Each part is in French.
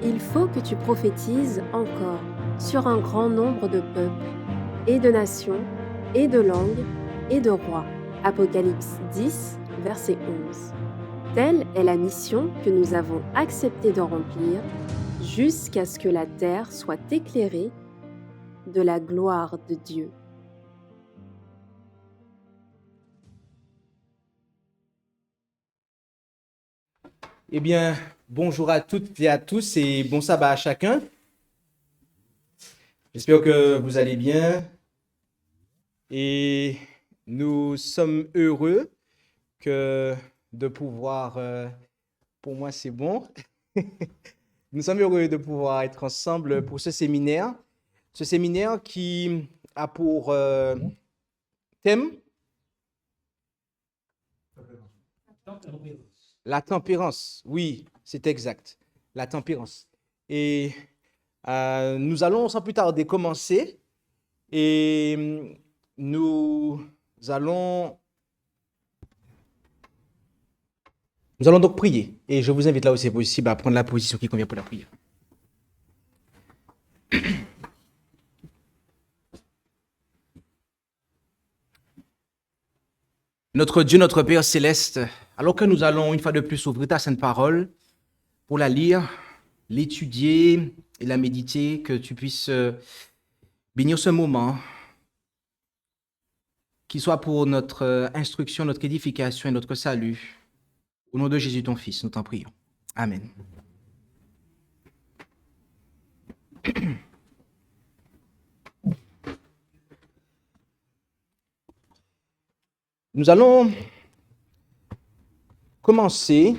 Il faut que tu prophétises encore sur un grand nombre de peuples, et de nations, et de langues, et de rois. Apocalypse 10, verset 11. Telle est la mission que nous avons accepté de remplir jusqu'à ce que la terre soit éclairée de la gloire de Dieu. Eh bien, bonjour à toutes et à tous et bon sabbat à chacun. J'espère que vous allez bien et nous sommes heureux que de pouvoir, pour moi c'est bon, nous sommes heureux de pouvoir être ensemble pour ce séminaire qui a pour thème la tempérance. Oui, c'est exact, la tempérance. Et nous allons sans plus tarder commencer. Et nous allons, nous allons donc prier. Et je vous invite là où c'est possible à prendre la position qui convient pour la prière. Notre Dieu, notre Père céleste, alors que nous allons une fois de plus ouvrir ta sainte parole pour la lire, l'étudier et la méditer, que tu puisses bénir ce moment, qu'il soit pour notre instruction, notre édification et notre salut. Au nom de Jésus, ton Fils, nous t'en prions. Amen. Nous allons commencer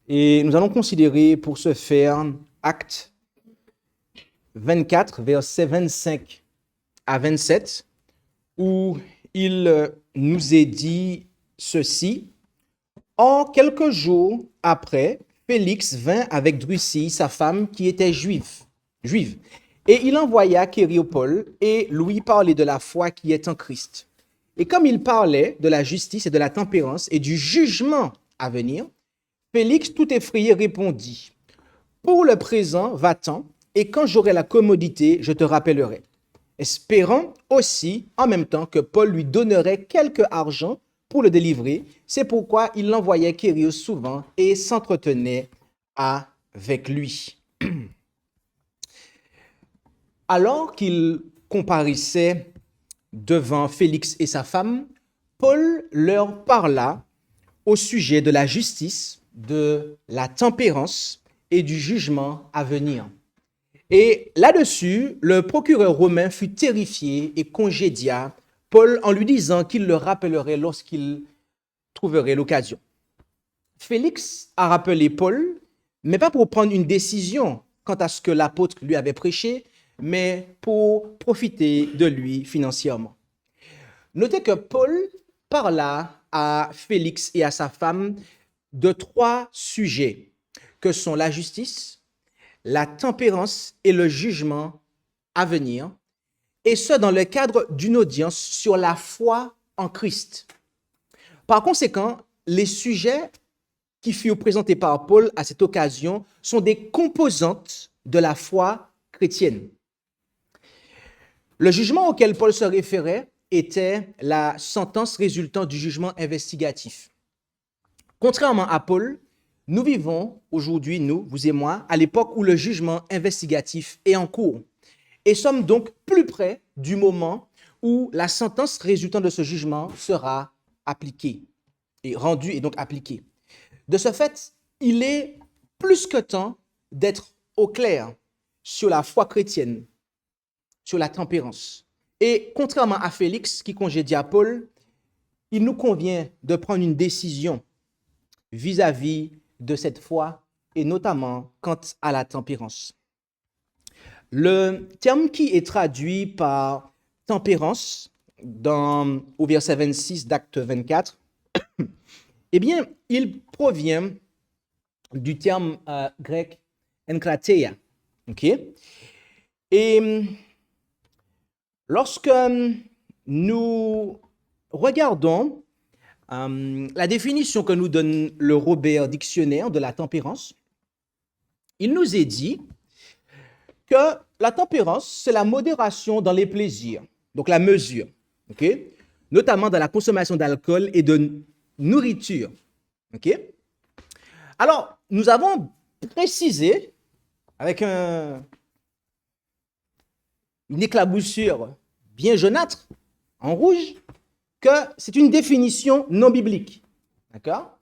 et nous allons considérer pour ce faire Actes 24, versets 25 à 27, où il nous est dit ceci. Or, quelques jours après, Félix vint avec Drusille, sa femme, qui était juive. Et il envoya quérir Paul et lui parler de la foi qui est en Christ. Et comme il parlait de la justice et de la tempérance et du jugement à venir, Félix, tout effrayé, répondit, « Pour le présent, va-t'en, et quand j'aurai la commodité, je te rappellerai. » Espérant aussi, en même temps, que Paul lui donnerait quelque argent pour le délivrer. C'est pourquoi il l'envoyait quérir souvent et s'entretenait avec lui. Alors qu'il comparissait devant Félix et sa femme, Paul leur parla au sujet de la justice, de la tempérance et du jugement à venir. Et là-dessus, le procureur romain fut terrifié et congédia Paul en lui disant qu'il le rappellerait lorsqu'il trouverait l'occasion. Félix a rappelé Paul, mais pas pour prendre une décision quant à ce que l'apôtre lui avait prêché, mais pour profiter de lui financièrement. Notez que Paul parla à Félix et à sa femme de 3 sujets, que sont la justice, la tempérance et le jugement à venir, et ce dans le cadre d'une audience sur la foi en Christ. Par conséquent, les sujets qui furent présentés par Paul à cette occasion sont des composantes de la foi chrétienne. Le jugement auquel Paul se référait était la sentence résultant du jugement investigatif. Contrairement à Paul, nous vivons aujourd'hui, nous, vous et moi, à l'époque où le jugement investigatif est en cours et sommes donc plus près du moment où la sentence résultant de ce jugement sera appliquée et rendue et donc appliquée. De ce fait, il est plus que temps d'être au clair sur la foi chrétienne, sur la tempérance. Et contrairement à Félix qui congédia Paul, il nous convient de prendre une décision vis-à-vis de cette foi et notamment quant à la tempérance. Le terme qui est traduit par tempérance au verset 26 d'Acte 24, eh bien, il provient du terme grec enkrateia. Okay? Et lorsque nous regardons la définition que nous donne le Robert Dictionnaire de la tempérance, il nous est dit que la tempérance, c'est la modération dans les plaisirs, donc la mesure, ok? Notamment dans la consommation d'alcool et de nourriture. Ok? Alors, nous avons précisé avec une éclaboussure bien jaunâtre, en rouge, que c'est une définition non biblique. D'accord?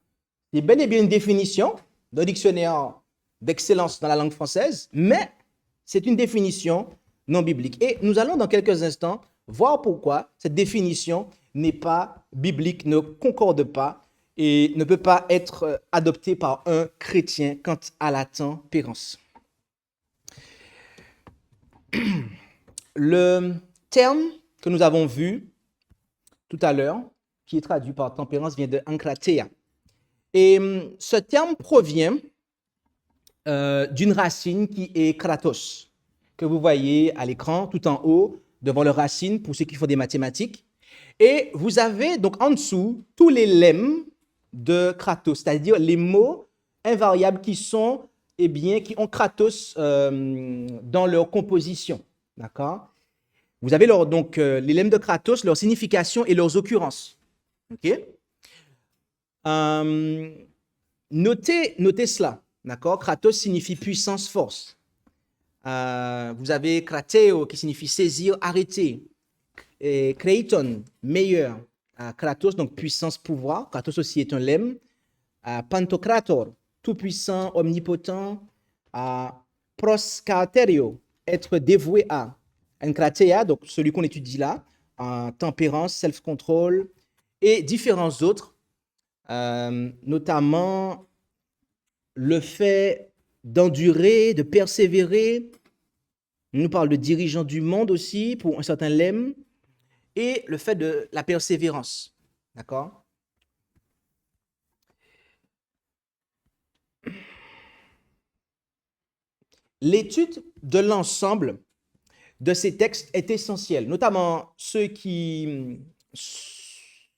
C'est bel et bien une définition d'un dictionnaire d'excellence dans la langue française, mais c'est une définition non biblique. Et nous allons dans quelques instants voir pourquoi cette définition n'est pas biblique, ne concorde pas et ne peut pas être adoptée par un chrétien quant à la tempérance. Le terme que nous avons vu tout à l'heure, qui est traduit par tempérance, vient de enkrateia. Et ce terme provient d'une racine qui est kratos, que vous voyez à l'écran tout en haut, devant le racine, pour ceux qui font des mathématiques. Et vous avez donc en dessous tous les lemmes de kratos, c'est-à-dire les mots invariables qui sont, eh bien, qui ont kratos dans leur composition. D'accord? Vous avez donc les lemmes de kratos, leur signification et leurs occurrences. OK? Notez cela. D'accord? Kratos signifie puissance, force. Vous avez krateo qui signifie saisir, arrêter. Et kreiton, meilleur. Kratos, donc puissance, pouvoir. Kratos aussi est un lemme. Pantokrator, tout-puissant, omnipotent. Proskaterio, être dévoué à. Enkrateia, donc celui qu'on étudie là. Tempérance, self-control. Et différents autres, notamment le fait d'endurer, de persévérer. On nous parle de dirigeants du monde aussi, pour un certain lemme. Et le fait de la persévérance. D'accord? L'étude de l'ensemble de ces textes est essentielle, notamment ceux qui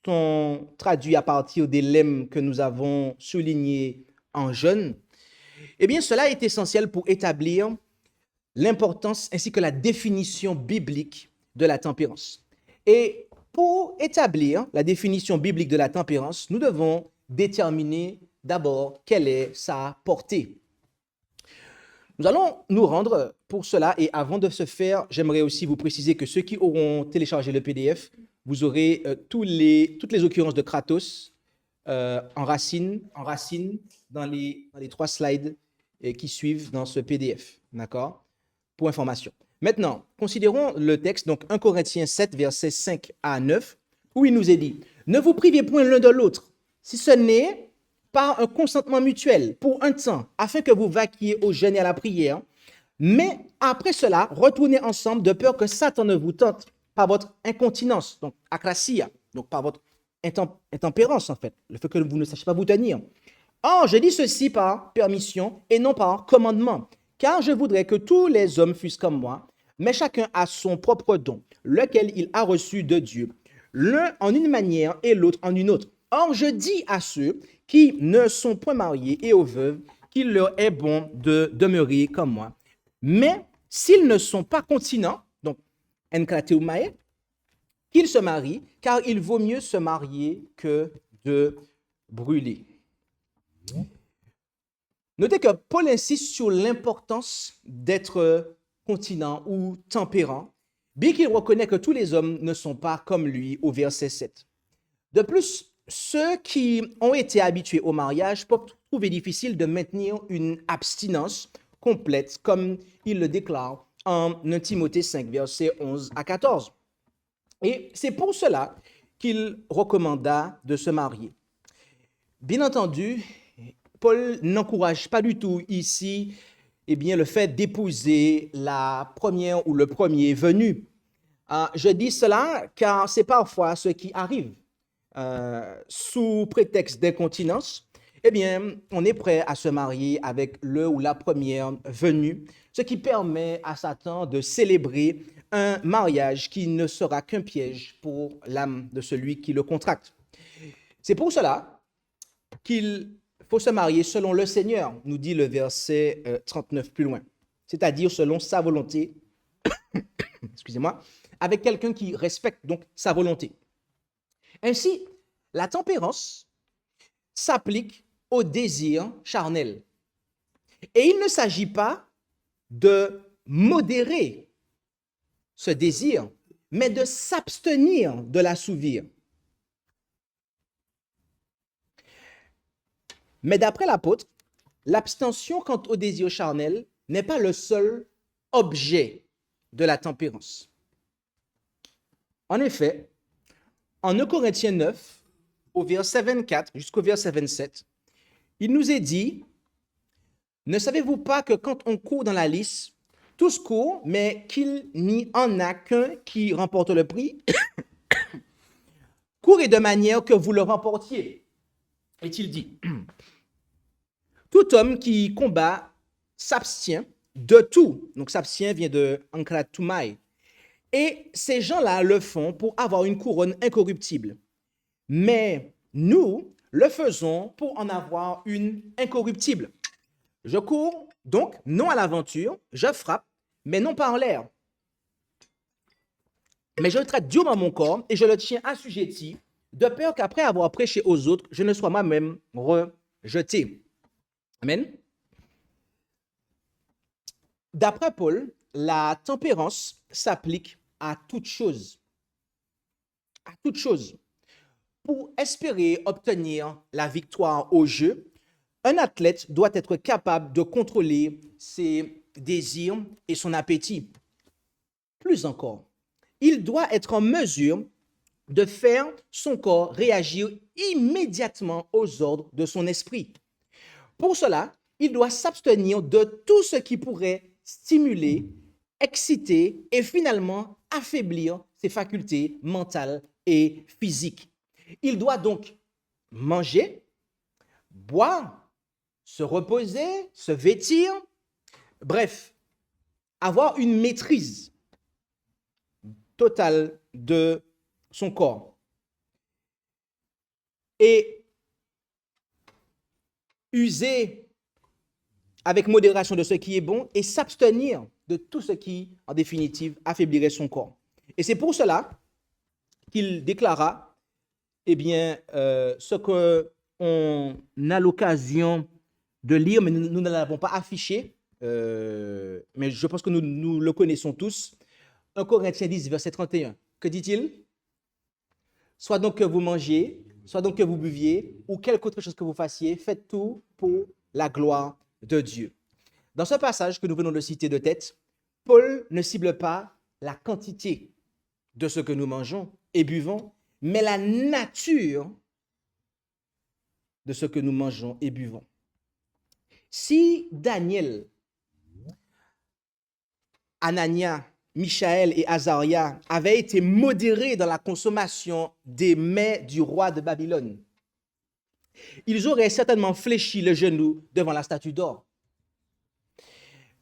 sont traduits à partir des lemmes que nous avons soulignés en jaune. Eh bien, cela est essentiel pour établir l'importance ainsi que la définition biblique de la tempérance. Et pour établir la définition biblique de la tempérance, nous devons déterminer d'abord quelle est sa portée. Nous allons nous rendre pour cela et avant de ce faire, j'aimerais aussi vous préciser que ceux qui auront téléchargé le PDF, vous aurez toutes les occurrences de Kratos en racine dans les 3 slides qui suivent dans ce PDF. D'accord? Pour information. Maintenant, considérons le texte, donc 1 Corinthiens 7, versets 5 à 9, où il nous est dit « Ne vous privez point l'un de l'autre, si ce n'est par un consentement mutuel, pour un temps, afin que vous vaquiez au jeûne et à la prière, mais après cela, retournez ensemble de peur que Satan ne vous tente par votre incontinence, donc akrasia, donc par votre intempérance en fait, le fait que vous ne sachiez pas vous tenir. Or, je dis ceci par permission et non par commandement, car je voudrais que tous les hommes fussent comme moi, mais chacun a son propre don, lequel il a reçu de Dieu, l'un en une manière et l'autre en une autre. Or, je dis à ceux qui ne sont point mariés et aux veuves qu'il leur est bon de demeurer comme moi. Mais s'ils ne sont pas continents, donc enkrateumae, qu'ils se marient, car il vaut mieux se marier que de brûler. Notez que Paul insiste sur l'importance d'être continent ou tempérant, bien qu'il reconnaît que tous les hommes ne sont pas comme lui au verset 7. De plus, ceux qui ont été habitués au mariage peuvent trouver difficile de maintenir une abstinence complète, comme il le déclare en 1 Timothée 5, versets 11 à 14. Et c'est pour cela qu'il recommanda de se marier. Bien entendu, Paul n'encourage pas du tout ici le fait d'épouser la première ou le premier venu. Je dis cela car c'est parfois ce qui arrive. Sous prétexte d'incontinence, on est prêt à se marier avec le ou la première venue, ce qui permet à Satan de célébrer un mariage qui ne sera qu'un piège pour l'âme de celui qui le contracte. C'est pour cela qu'il faut se marier selon le Seigneur, nous dit le verset 39 plus loin. C'est-à-dire selon sa volonté, excusez-moi, avec quelqu'un qui respecte donc sa volonté. Ainsi, la tempérance s'applique au désir charnel. Et il ne s'agit pas de modérer ce désir, mais de s'abstenir de l'assouvir. Mais d'après l'apôtre, l'abstention quant au désir charnel n'est pas le seul objet de la tempérance. En effet, en 2 Corinthiens 9, au verset 24 jusqu'au verset 27, il nous est dit, « Ne savez-vous pas que quand on court dans la lice, tous courent, mais qu'il n'y en a qu'un qui remporte le prix? Courez de manière que vous le remportiez. » Est-il dit. Tout homme qui combat s'abstient de tout. Donc s'abstient vient de ankratumai. Et ces gens-là le font pour avoir une couronne incorruptible. Mais nous le faisons pour en avoir une incorruptible. Je cours donc non à l'aventure, je frappe, mais non pas en l'air. Mais je le traite durement mon corps et je le tiens assujetti, de peur qu'après avoir prêché aux autres, je ne sois moi-même rejeté. Amen. D'après Paul, la tempérance s'applique à toute chose. À toute chose. Pour espérer obtenir la victoire au jeu, un athlète doit être capable de contrôler ses désirs et son appétit. Plus encore, il doit être en mesure de faire son corps réagir immédiatement aux ordres de son esprit. Pour cela, il doit s'abstenir de tout ce qui pourrait stimuler, exciter et finalement affaiblir ses facultés mentales et physiques. Il doit donc manger, boire, se reposer, se vêtir, bref, avoir une maîtrise totale de son corps. Et user avec modération de ce qui est bon et s'abstenir de tout ce qui, en définitive, affaiblirait son corps. Et c'est pour cela qu'il déclara, eh bien, ce qu'on a l'occasion de lire, mais nous ne l'avons pas affiché, mais je pense que nous le connaissons tous. 1 Corinthiens 10, verset 31. Que dit-il? Soit donc que vous mangiez, soit donc que vous buviez, ou quelque autre chose que vous fassiez, faites tout pour la gloire de Dieu. Dans ce passage que nous venons de citer de tête, Paul ne cible pas la quantité de ce que nous mangeons et buvons, mais la nature de ce que nous mangeons et buvons. Si Daniel, Anania, Michaël et Azaria avaient été modérés dans la consommation des mets du roi de Babylone, ils auraient certainement fléchi le genou devant la statue d'or.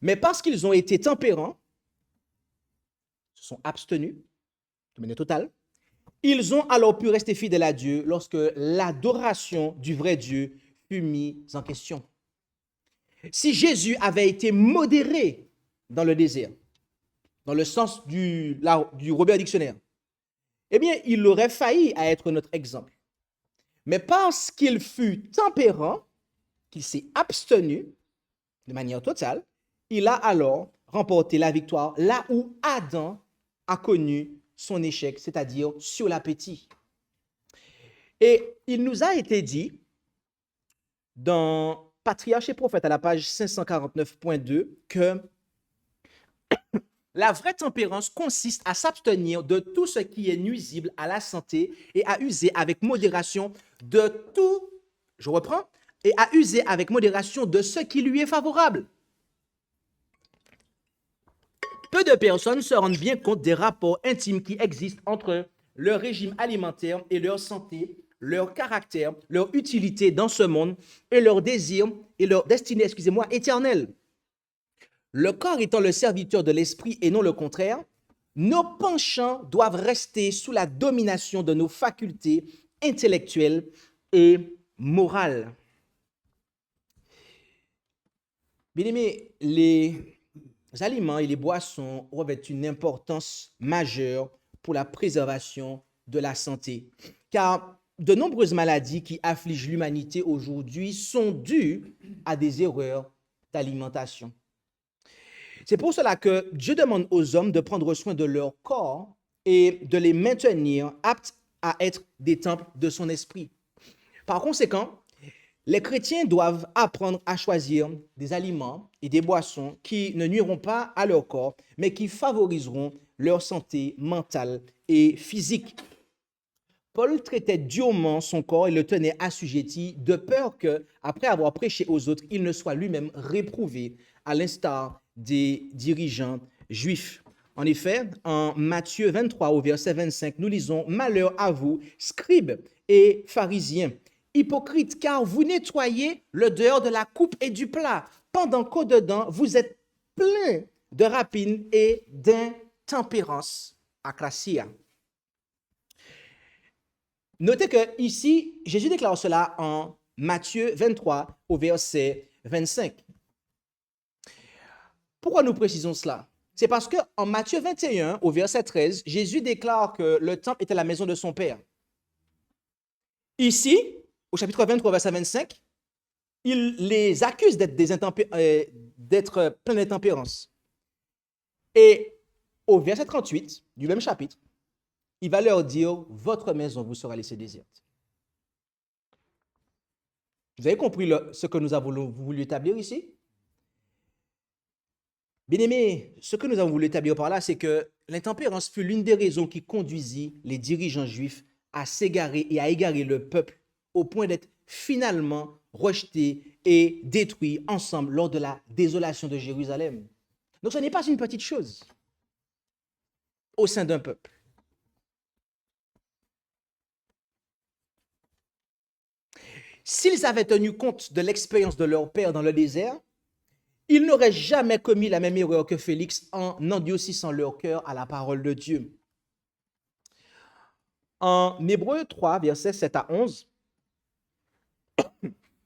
Mais parce qu'ils ont été tempérants, se sont abstenus de manière totale, ils ont alors pu rester fidèles à Dieu lorsque l'adoration du vrai Dieu fut mise en question. Si Jésus avait été modéré dans le désert, dans le sens du Robert Dictionnaire, eh bien, il aurait failli à être notre exemple. Mais parce qu'il fut tempérant, qu'il s'est abstenu de manière totale, il a alors remporté la victoire là où Adam a connu son échec, c'est-à-dire sur l'appétit. Et il nous a été dit dans Patriarche et Prophète à la page 549.2 que la vraie tempérance consiste à s'abstenir de tout ce qui est nuisible à la santé et à user avec modération de tout, je reprends, et à user avec modération de ce qui lui est favorable. Peu de personnes se rendent bien compte des rapports intimes qui existent entre leur régime alimentaire et leur santé, leur caractère, leur utilité dans ce monde et leur désir et leur destinée, éternelle. Le corps étant le serviteur de l'esprit et non le contraire, nos penchants doivent rester sous la domination de nos facultés intellectuelles et morales. Bien aimé, les aliments et les boissons revêtent une importance majeure pour la préservation de la santé, car de nombreuses maladies qui affligent l'humanité aujourd'hui sont dues à des erreurs d'alimentation. C'est pour cela que Dieu demande aux hommes de prendre soin de leur corps et de les maintenir aptes à être des temples de son esprit. Par conséquent, les chrétiens doivent apprendre à choisir des aliments et des boissons qui ne nuiront pas à leur corps, mais qui favoriseront leur santé mentale et physique. Paul traitait durement son corps et le tenait assujetti de peur que, après avoir prêché aux autres, il ne soit lui-même réprouvé, à l'instar des dirigeants juifs. En effet, en Matthieu 23 au verset 25, nous lisons « Malheur à vous, scribes et pharisiens, hypocrites, car vous nettoyez le dehors de la coupe et du plat, pendant qu'au-dedans, vous êtes pleins de rapines et d'intempérance. » Akrasia. Notez que ici, Jésus déclare cela en Matthieu 23 au verset 25. Pourquoi nous précisons cela? C'est parce qu'en Matthieu 21 au verset 13, Jésus déclare que le temple était la maison de son Père. Ici, au chapitre 23 verset 25, il les accuse d'être pleins d'intempérance. Et au verset 38 du même chapitre, il va leur dire, votre maison vous sera laissée déserte. Vous avez compris ce que nous avons voulu établir ici? Bien-aimés, ce que nous avons voulu établir par là, c'est que l'intempérance fut l'une des raisons qui conduisit les dirigeants juifs à s'égarer et à égarer le peuple au point d'être finalement rejetés et détruits ensemble lors de la désolation de Jérusalem. Donc ce n'est pas une petite chose au sein d'un peuple. S'ils avaient tenu compte de l'expérience de leur père dans le désert, ils n'auraient jamais commis la même erreur que Félix en endurcissant leur cœur à la parole de Dieu. En Hébreux 3, versets 7 à 11,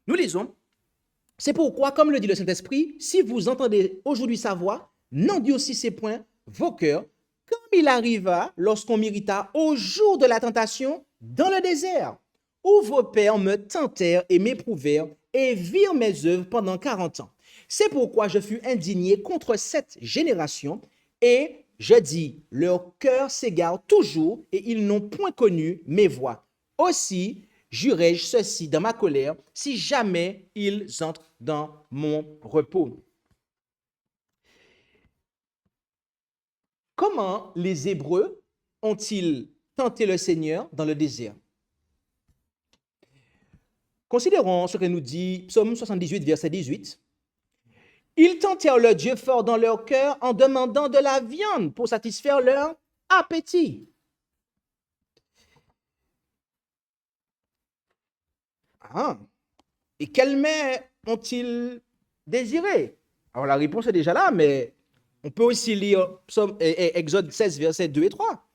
nous lisons, « C'est pourquoi, comme le dit le Saint-Esprit, si vous entendez aujourd'hui sa voix, n'endurcissez point vos cœurs, comme il arriva lorsqu'on m'irrita au jour de la tentation dans le désert, où vos pères me tentèrent et m'éprouvèrent et virent mes œuvres pendant 40 ans. C'est pourquoi je fus indigné contre cette génération et je dis, leur cœur s'égare toujours et ils n'ont point connu mes voies. Aussi, jurai-je ceci dans ma colère, si jamais ils entrent dans mon repos. » Comment les Hébreux ont-ils tenté le Seigneur dans le désert? Considérons ce que nous dit Psaume 78, verset 18. Ils tentèrent le Dieu fort dans leur cœur en demandant de la viande pour satisfaire leur appétit. Ah, et quel mets ont-ils désiré? Alors la réponse est déjà là, mais on peut aussi lire Exode 16, versets 2 et 3.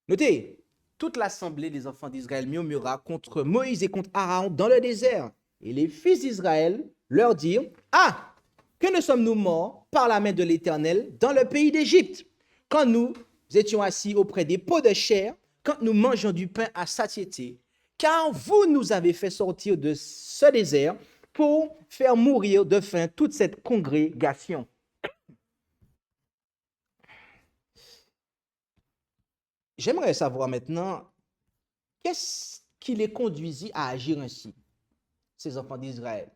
Notez, toute l'assemblée des enfants d'Israël murmura contre Moïse et contre Aaron dans le désert. Et les fils d'Israël leur dirent, « Ah, que ne sommes-nous morts par la main de l'Éternel dans le pays d'Égypte, quand nous étions assis auprès des pots de chair, quand nous mangeons du pain à satiété, car vous nous avez fait sortir de ce désert pour faire mourir de faim toute cette congrégation. » J'aimerais savoir maintenant, qu'est-ce qui les conduisit à agir ainsi, ces enfants d'Israël?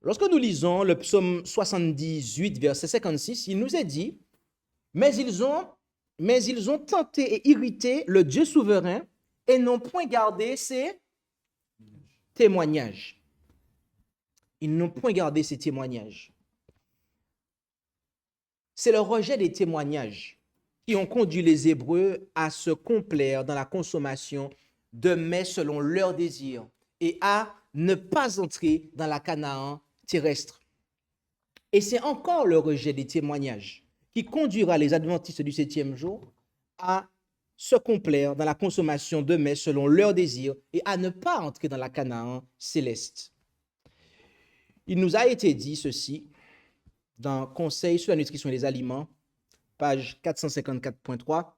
Lorsque nous lisons le psaume 78, verset 56, il nous est dit, « Mais ils ont tenté et irrité le Dieu souverain et n'ont point gardé ses témoignages. » Ils n'ont point gardé ses témoignages. C'est le rejet des témoignages qui ont conduit les Hébreux à se complaire dans la consommation de mets selon leurs désirs et à ne pas entrer dans la Canaan terrestre. Et c'est encore le rejet des témoignages qui conduira les adventistes du 7e jour à se complaire dans la consommation de mets selon leurs désirs et à ne pas entrer dans la Canaan céleste. Il nous a été dit ceci dans Conseil sur la nutrition et les aliments, page 454.3.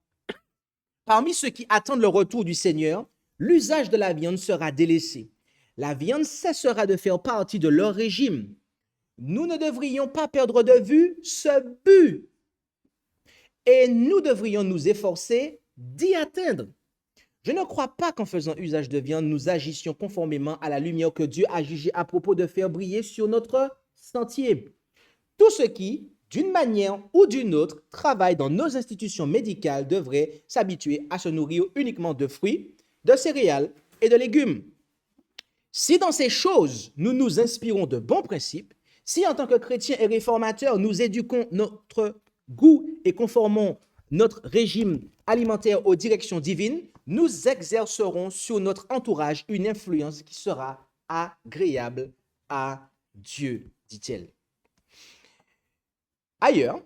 Parmi ceux qui attendent le retour du Seigneur, l'usage de la viande sera délaissé. La viande cessera de faire partie de leur régime. Nous ne devrions pas perdre de vue ce but et nous devrions nous efforcer d'y atteindre. Je ne crois pas qu'en faisant usage de viande, nous agissions conformément à la lumière que Dieu a jugé à propos de faire briller sur notre sentier. Tous ceux qui, d'une manière ou d'une autre, travaillent dans nos institutions médicales devraient s'habituer à se nourrir uniquement de fruits, de céréales et de légumes. Si dans ces choses, nous nous inspirons de bons principes, si en tant que chrétiens et réformateurs, nous éduquons notre goût et conformons notre régime alimentaire aux directions divines, nous exercerons sur notre entourage une influence qui sera agréable à Dieu, dit-elle. Ailleurs,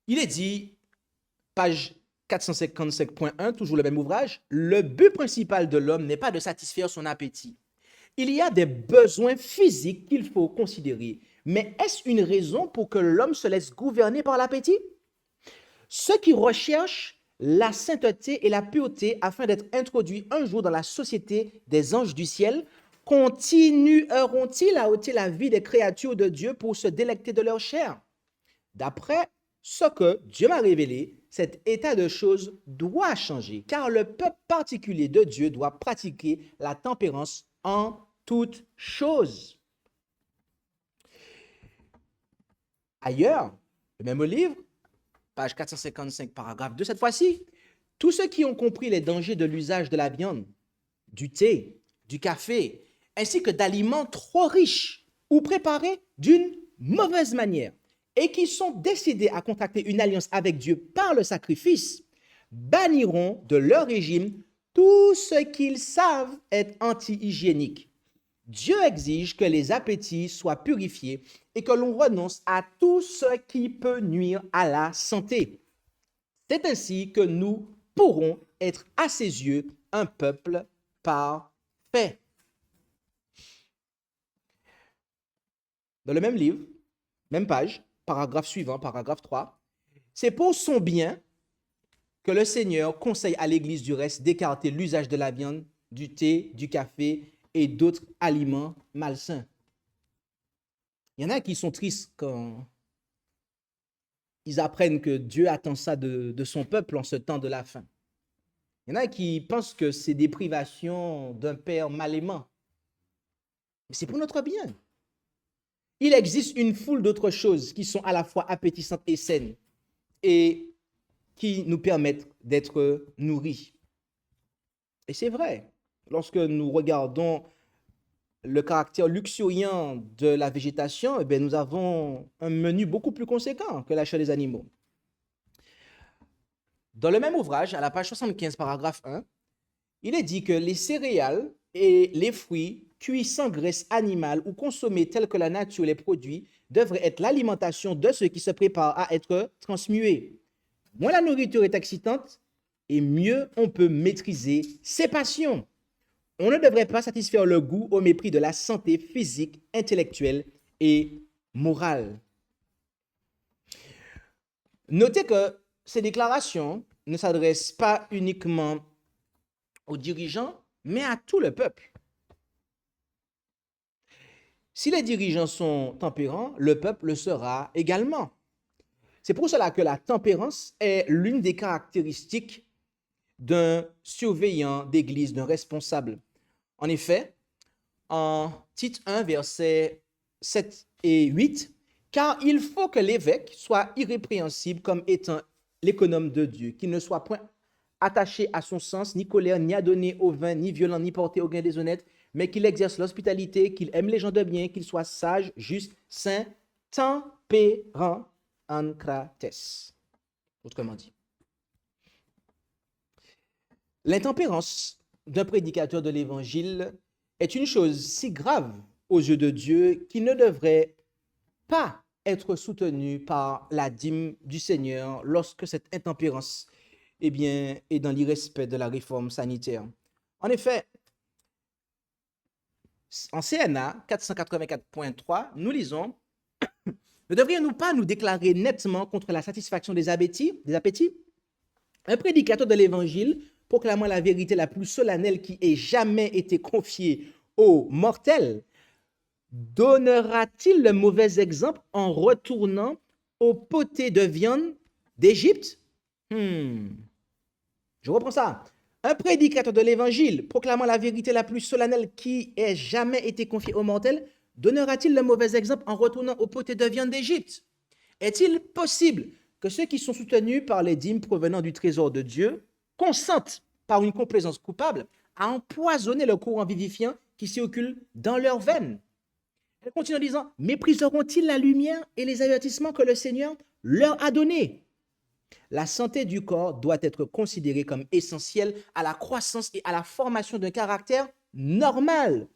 il est dit, page 455.1, toujours le même ouvrage, le but principal de l'homme n'est pas de satisfaire son appétit. Il y a des besoins physiques qu'il faut considérer. Mais est-ce une raison pour que l'homme se laisse gouverner par l'appétit? Ceux qui recherchent la sainteté et la pureté afin d'être introduits un jour dans la société des anges du ciel, continueront-ils à ôter la vie des créatures de Dieu pour se délecter de leur chair? D'après ce que Dieu m'a révélé, cet état de choses doit changer, car le peuple particulier de Dieu doit pratiquer la tempérance en toutes choses. Ailleurs, le même livre, page 455, paragraphe 2, cette fois-ci, tous ceux qui ont compris les dangers de l'usage de la viande, du thé, du café, ainsi que d'aliments trop riches ou préparés d'une mauvaise manière, et qui sont décidés à contracter une alliance avec Dieu par le sacrifice, banniront de leur régime tout ce qu'ils savent être anti-hygiénique. Dieu exige que les appétits soient purifiés et que l'on renonce à tout ce qui peut nuire à la santé. C'est ainsi que nous pourrons être à ses yeux un peuple parfait. Dans le même livre, même page, paragraphe suivant, paragraphe 3, c'est pour son bien que le Seigneur conseille à l'Église du reste d'écarter l'usage de la viande, du thé, du café et d'autres aliments malsains. Il y en a qui sont tristes quand ils apprennent que Dieu attend ça de son peuple en ce temps de la fin. Il y en a qui pensent que c'est des privations d'un père mal aimant. Mais c'est pour notre bien. Il existe une foule d'autres choses qui sont à la fois appétissantes et saines et qui nous permettent d'être nourris. Et c'est vrai, lorsque nous regardons le caractère luxuriant de la végétation, eh bien, nous avons un menu beaucoup plus conséquent que la chair des animaux. Dans le même ouvrage, à la page 75, paragraphe 1, il est dit que les céréales et les fruits cuits sans graisse animale ou consommés tels que la nature les produit devraient être l'alimentation de ceux qui se préparent à être transmués. Moins la nourriture est excitante et mieux on peut maîtriser ses passions. On ne devrait pas satisfaire le goût au mépris de la santé physique, intellectuelle et morale. Notez que ces déclarations ne s'adressent pas uniquement aux dirigeants, mais à tout le peuple. Si les dirigeants sont tempérants, le peuple le sera également. C'est pour cela que la tempérance est l'une des caractéristiques d'un surveillant d'église, d'un responsable. En effet, en Tite 1, versets 7 et 8, car il faut que l'évêque soit irrépréhensible comme étant l'économe de Dieu, qu'il ne soit point attaché à son sens, ni colère, ni adonné au vin, ni violent, ni porté au gain déshonnête, mais qu'il exerce l'hospitalité, qu'il aime les gens de bien, qu'il soit sage, juste, saint, tempérant, en krates. Autrement dit. L'intempérance d'un prédicateur de l'évangile est une chose si grave aux yeux de Dieu qu'il ne devrait pas être soutenu par la dîme du Seigneur lorsque cette intempérance est dans l'irrespect de la réforme sanitaire. En effet, En CNA 484.3, nous lisons: ne devrions-nous pas nous déclarer nettement contre la satisfaction des appétits? Un prédicateur de l'Évangile, proclamant la vérité la plus solennelle qui ait jamais été confiée aux mortels, donnera-t-il le mauvais exemple en retournant au poté de viande d'Égypte? Je reprends ça. Un prédicateur de l'Évangile, proclamant la vérité la plus solennelle qui ait jamais été confiée aux mortels, donnera-t-il le mauvais exemple en retournant au poté de viande d'Égypte? Est-il possible que ceux qui sont soutenus par les dîmes provenant du trésor de Dieu consentent, par une complaisance coupable, à empoisonner le courant vivifiant qui circule dans leurs veines? Elle continue en disant: mépriseront-ils la lumière et les avertissements que le Seigneur leur a donnés? La santé du corps doit être considérée comme essentielle à la croissance et à la formation d'un caractère normal.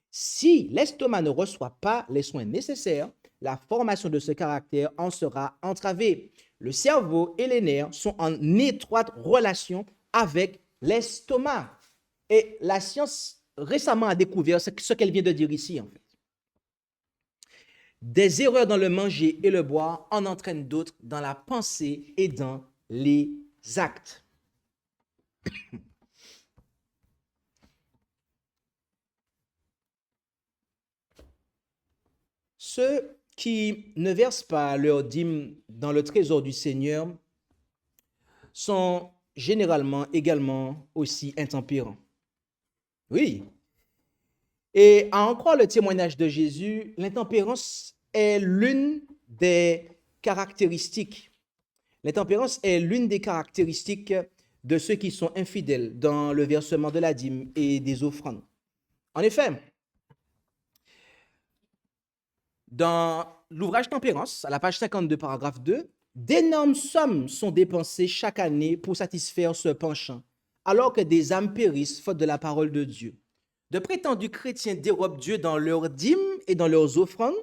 Si l'estomac ne reçoit pas les soins nécessaires, la formation de ce caractère en sera entravée. Le cerveau et les nerfs sont en étroite relation avec l'estomac. Et la science récemment a découvert ce qu'elle vient de dire ici, en fait. Des erreurs dans le manger et le boire en entraînent d'autres dans la pensée et dans les actes. Ceux qui ne versent pas leur dîme dans le trésor du Seigneur sont généralement également aussi intempérants. Oui. Et à en croire le témoignage de Jésus, l'intempérance est l'une des caractéristiques. L'intempérance est l'une des caractéristiques de ceux qui sont infidèles dans le versement de la dîme et des offrandes. En effet, dans l'ouvrage Tempérance, à la page 52, paragraphe 2, d'énormes sommes sont dépensées chaque année pour satisfaire ce penchant, alors que des âmes périssent faute de la parole de Dieu. De prétendus chrétiens dérobent Dieu dans leurs dîmes et dans leurs offrandes,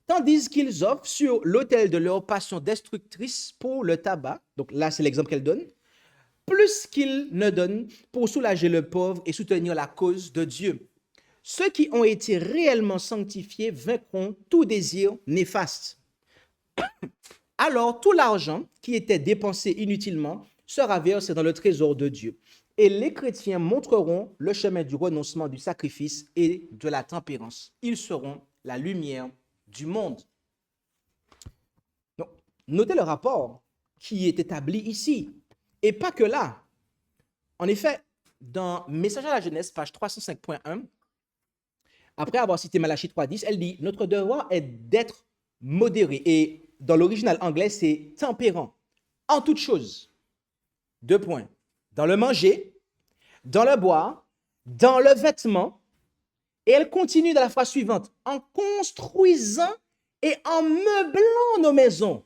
tandis qu'ils offrent sur l'autel de leur passion destructrice pour le tabac, donc là c'est l'exemple qu'elle donne, plus qu'ils ne donnent pour soulager le pauvre et soutenir la cause de Dieu. Ceux qui ont été réellement sanctifiés vaincront tout désir néfaste. Alors tout l'argent qui était dépensé inutilement sera versé dans le trésor de Dieu. Et les chrétiens montreront le chemin du renoncement, du sacrifice et de la tempérance. Ils seront la lumière du monde. Donc, notez le rapport qui est établi ici. Et pas que là. En effet, dans Message à la jeunesse, page 305.1, après avoir cité Malachie 3.10, elle dit: notre devoir est d'être modéré. Et dans l'original anglais, c'est tempérant en toutes choses. 2 points. Dans le manger, dans le boire, dans le vêtement. Et elle continue dans la phrase suivante: en construisant et en meublant nos maisons.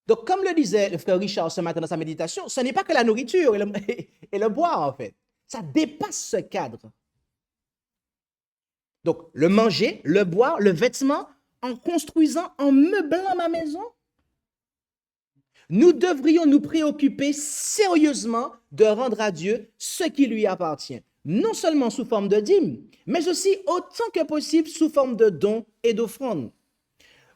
Donc, comme le disait le frère Richard ce matin dans sa méditation, ce n'est pas que la nourriture et le boire, en fait. Ça dépasse ce cadre. Donc, le manger, le boire, le vêtement, en construisant, en meublant ma maison. Nous devrions nous préoccuper sérieusement de rendre à Dieu ce qui lui appartient, non seulement sous forme de dîme, mais aussi autant que possible sous forme de dons et d'offrandes.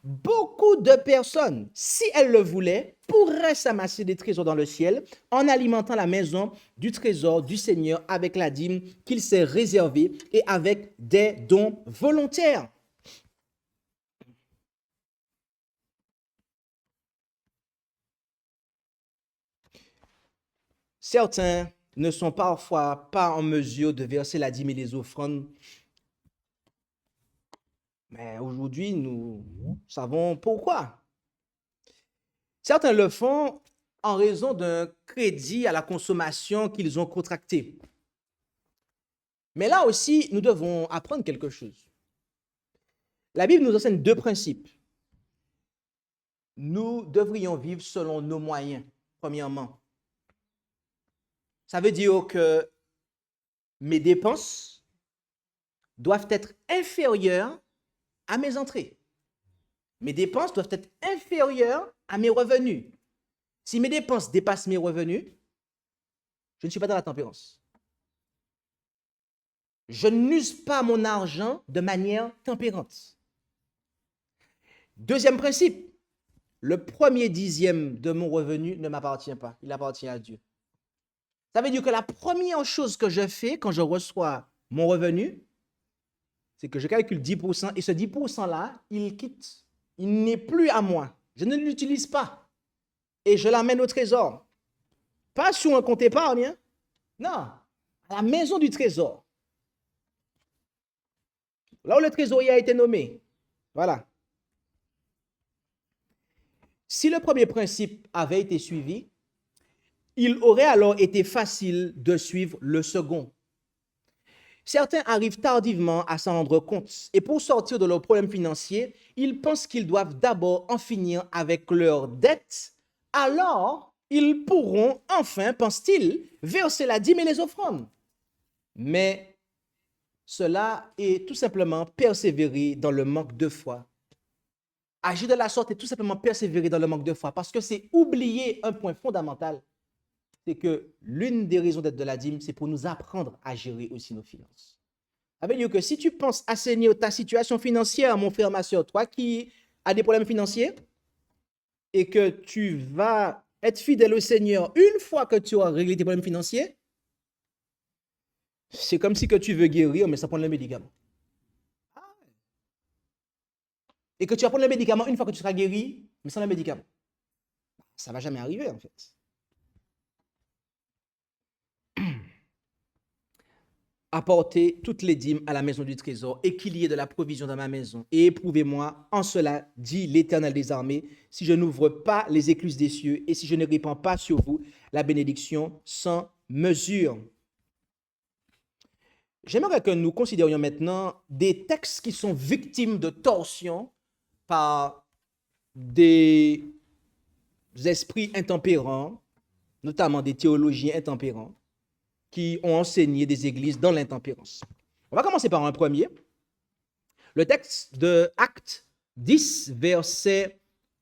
Beaucoup de personnes, si elles le voulaient, pourraient s'amasser des trésors dans le ciel en alimentant la maison du trésor du Seigneur avec la dîme qu'il s'est réservée et avec des dons volontaires. Certains ne sont parfois pas en mesure de verser la dîme et les offrandes. Mais aujourd'hui, nous savons pourquoi. Certains le font en raison d'un crédit à la consommation qu'ils ont contracté. Mais là aussi, nous devons apprendre quelque chose. La Bible nous enseigne 2 principes. Nous devrions vivre selon nos moyens, premièrement. Ça veut dire que mes dépenses doivent être inférieures à mes entrées. Mes dépenses doivent être inférieures à mes revenus. Si mes dépenses dépassent mes revenus, je ne suis pas dans la tempérance. Je n'use pas mon argent de manière tempérante. Deuxième principe, le premier dixième de mon revenu ne m'appartient pas, il appartient à Dieu. Ça veut dire que la première chose que je fais quand je reçois mon revenu, c'est que je calcule 10% et ce 10%-là, il quitte. Il n'est plus à moi. Je ne l'utilise pas. Et je l'amène au trésor. Pas sur un compte épargne. Hein? Non, à la maison du trésor. Là où le trésorier a été nommé. Voilà. Si le premier principe avait été suivi, il aurait alors été facile de suivre le second. Certains arrivent tardivement à s'en rendre compte et pour sortir de leurs problèmes financiers, ils pensent qu'ils doivent d'abord en finir avec leurs dettes, alors ils pourront enfin, pensent-ils, verser la dîme et les offrandes. Mais cela est tout simplement persévérer dans le manque de foi. Agir de la sorte est tout simplement persévérer dans le manque de foi parce que c'est oublier un point fondamental, c'est que l'une des raisons d'être de la dîme, c'est pour nous apprendre à gérer aussi nos finances. Ça veut dire que si tu penses assainir ta situation financière, mon frère, ma soeur, toi qui as des problèmes financiers, et que tu vas être fidèle au Seigneur une fois que tu auras réglé tes problèmes financiers, c'est comme si que tu veux guérir, mais ça prend le médicament. Et que tu vas prendre le médicament une fois que tu seras guéri, mais sans le médicament. Ça ne va jamais arriver, en fait. Apportez toutes les dîmes à la maison du trésor et qu'il y ait de la provision dans ma maison. Et éprouvez-moi en cela, dit l'Éternel des armées, si je n'ouvre pas les écluses des cieux et si je ne répands pas sur vous la bénédiction sans mesure. J'aimerais que nous considérions maintenant des textes qui sont victimes de torsion par des esprits intempérants, notamment des théologiens intempérants, qui ont enseigné des églises dans l'intempérance. On va commencer par un premier. Le texte de Actes 10, verset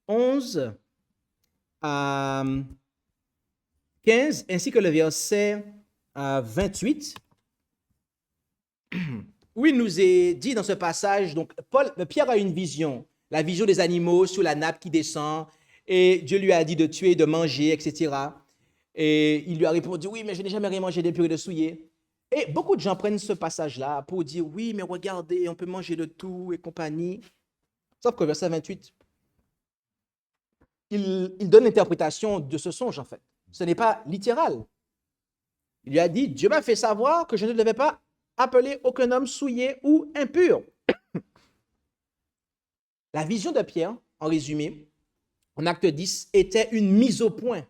11 à 15, ainsi que le verset 28, où il nous est dit dans ce passage, donc Pierre a une vision, la vision des animaux sous la nappe qui descend, et Dieu lui a dit de tuer, de manger, etc. Et il lui a répondu, oui, mais je n'ai jamais rien mangé d'impur et de souillé. Et beaucoup de gens prennent ce passage-là pour dire, oui, mais regardez, on peut manger de tout et compagnie. Sauf que verset 28, il donne l'interprétation de ce songe, en fait. Ce n'est pas littéral. Il lui a dit, Dieu m'a fait savoir que je ne devais pas appeler aucun homme souillé ou impur. La vision de Pierre, en résumé, en acte 10, était une mise au point.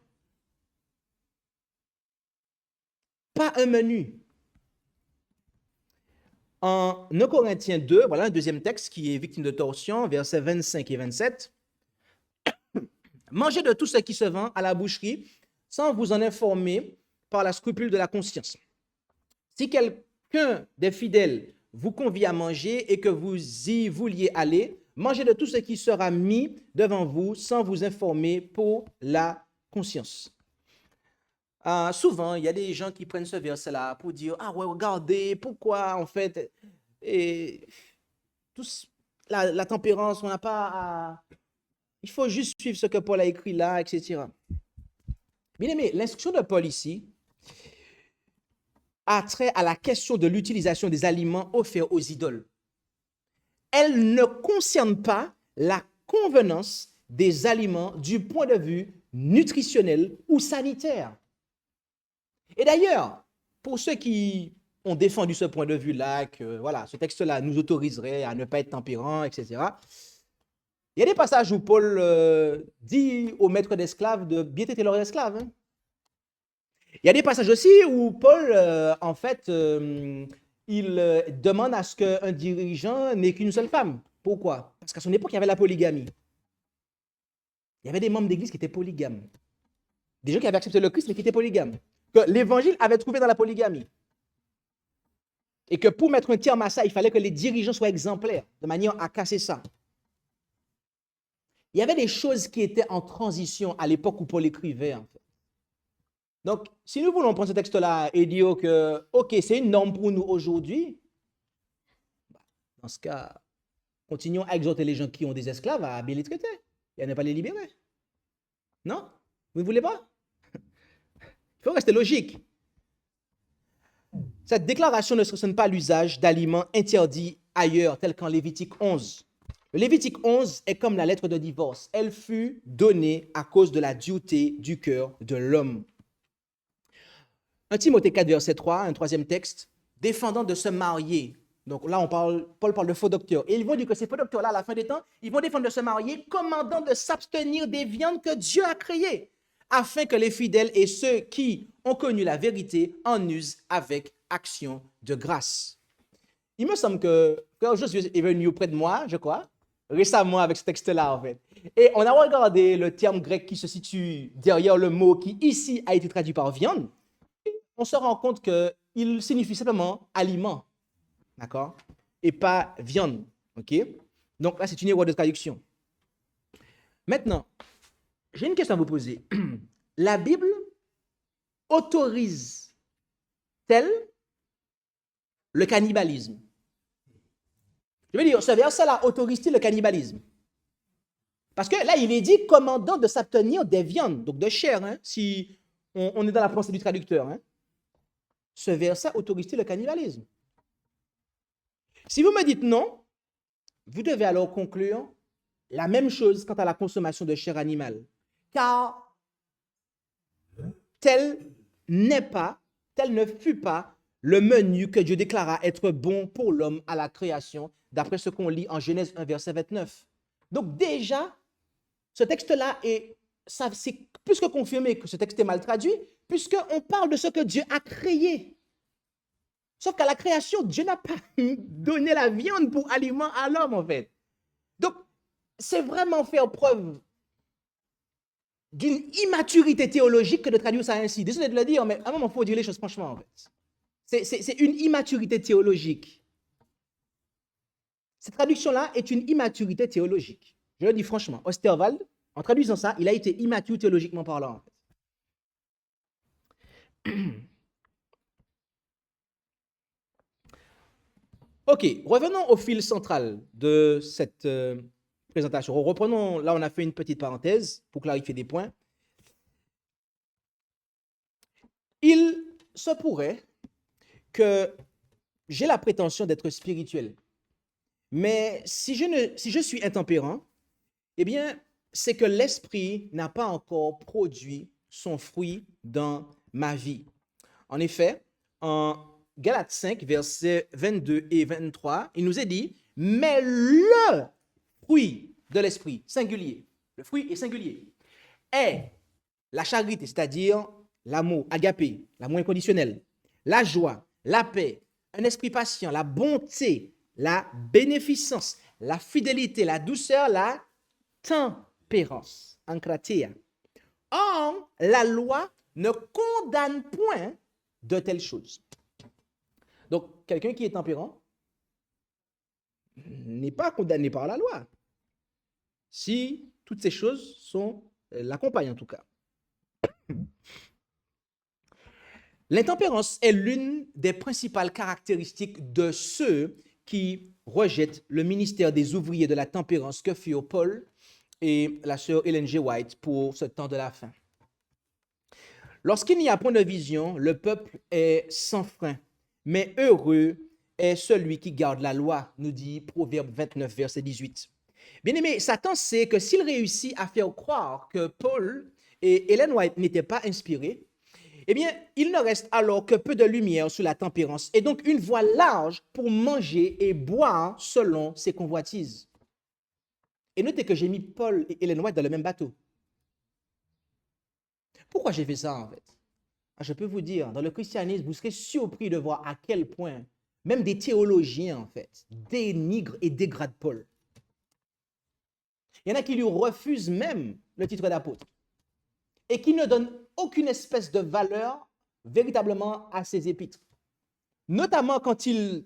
Pas un menu. En 1 Corinthiens 2, voilà un deuxième texte qui est victime de torsion, versets 25 et 27. Mangez de tout ce qui se vend à la boucherie sans vous en informer par la scrupule de la conscience. Si quelqu'un des fidèles vous convie à manger et que vous y vouliez aller, mangez de tout ce qui sera mis devant vous sans vous informer pour la conscience. Souvent, il y a des gens qui prennent ce verset-là pour dire, ah ouais, regardez, pourquoi en fait, la tempérance, on n'a pas à... Il faut juste suivre ce que Paul a écrit là, etc. Bien aimé, l'instruction de Paul ici a trait à la question de l'utilisation des aliments offerts aux idoles. Elle ne concerne pas la convenance des aliments du point de vue nutritionnel ou sanitaire. Et d'ailleurs, pour ceux qui ont défendu ce point de vue-là, que voilà, ce texte-là nous autoriserait à ne pas être tempérants, etc., il y a des passages où Paul dit aux maîtres d'esclaves de bien traiter leurs esclaves. Hein. Il y a des passages aussi où Paul, en fait, il demande à ce qu'un dirigeant n'ait qu'une seule femme. Pourquoi? Parce qu'à son époque, il y avait la polygamie. Il y avait des membres d'église qui étaient polygames. Des gens qui avaient accepté le Christ, mais qui étaient polygames. Que l'évangile avait trouvé dans la polygamie. Et que pour mettre un terme à ça, il fallait que les dirigeants soient exemplaires, de manière à casser ça. Il y avait des choses qui étaient en transition à l'époque où Paul écrivait, en fait. Donc, si nous voulons prendre ce texte-là et dire que, OK, c'est une norme pour nous aujourd'hui, Dans ce cas, continuons à exhorter les gens qui ont des esclaves à bien les traiter et à ne pas les libérer. Non? Vous ne voulez pas? Il faut rester logique. Cette déclaration ne sanctionne pas l'usage d'aliments interdits ailleurs, tels qu'en Lévitique 11. Le Lévitique 11 est comme la lettre de divorce. Elle fut donnée à cause de la dureté du cœur de l'homme. 1 Timothée 4, verset 3, un troisième texte, défendant de se marier. Donc là, Paul parle de faux docteurs. Et ils vont dire que ces faux docteurs-là, à la fin des temps, ils vont défendre de se marier, commandant de s'abstenir des viandes que Dieu a créées, afin que les fidèles et ceux qui ont connu la vérité en usent avec action de grâce. Il me semble que Frère Josué est venu auprès de moi, je crois, récemment avec ce texte-là, en fait. Et on a regardé le terme grec qui se situe derrière le mot qui ici a été traduit par viande. On se rend compte qu'il signifie simplement aliment, d'accord? Et pas viande, ok? Donc là, c'est une erreur de traduction. Maintenant, j'ai une question à vous poser. La Bible autorise-t-elle le cannibalisme? Je veux dire, ce verset-là autorise-t-il le cannibalisme? Parce que là, il est dit commandant de s'abstenir des viandes, donc de chair, hein, si on est dans la pensée du traducteur. Hein. Ce verset autorise-t-il le cannibalisme? Si vous me dites non, vous devez alors conclure la même chose quant à la consommation de chair animale. Car tel ne fut pas le menu que Dieu déclara être bon pour l'homme à la création, d'après ce qu'on lit en Genèse 1, verset 29. Donc déjà, ce texte-là, c'est plus que confirmé que ce texte est mal traduit, puisqu'on parle de ce que Dieu a créé. Sauf qu'à la création, Dieu n'a pas donné la viande pour aliment à l'homme, en fait. Donc, c'est vraiment faire preuve d'une immaturité théologique que de traduire ça ainsi. Désolé de le dire, mais à un moment, il faut dire les choses franchement, en fait. C'est une immaturité théologique. Cette traduction-là est une immaturité théologique. Je le dis franchement. Osterwald, en traduisant ça, il a été immature théologiquement parlant, en fait. Ok, revenons au fil central de cette présentation. Reprenons, là on a fait une petite parenthèse pour clarifier des points. Il se pourrait que j'ai la prétention d'être spirituel, mais si je suis intempérant, eh bien, c'est que l'esprit n'a pas encore produit son fruit dans ma vie. En effet, en Galates 5, versets 22 et 23, il nous est dit, mais le fruit de l'esprit, singulier, le fruit est singulier, est la charité, c'est-à-dire l'amour, agapé, l'amour inconditionnel, la joie, la paix, un esprit patient, la bonté, la bénéficence, la fidélité, la douceur, la tempérance, ankratia. Or, la loi ne condamne point de telles choses. Donc, quelqu'un qui est tempérant n'est pas condamné par la loi. Si toutes ces choses l'accompagnent en tout cas. L'intempérance est l'une des principales caractéristiques de ceux qui rejettent le ministère des ouvriers de la tempérance que furent Paul et la sœur Ellen G. White pour ce temps de la fin. Lorsqu'il n'y a point de vision, le peuple est sans frein, mais heureux est celui qui garde la loi, nous dit Proverbe 29, verset 18. Bien-aimé, Satan sait que s'il réussit à faire croire que Paul et Ellen White n'étaient pas inspirés, eh bien, il ne reste alors que peu de lumière sur la tempérance et donc une voie large pour manger et boire selon ses convoitises. Et notez que j'ai mis Paul et Ellen White dans le même bateau. Pourquoi j'ai fait ça en fait? Je peux vous dire, dans le christianisme, vous serez surpris de voir à quel point même des théologiens en fait dénigrent et dégradent Paul. Il y en a qui lui refusent même le titre d'apôtre et qui ne donnent aucune espèce de valeur véritablement à ses épîtres. Notamment quand il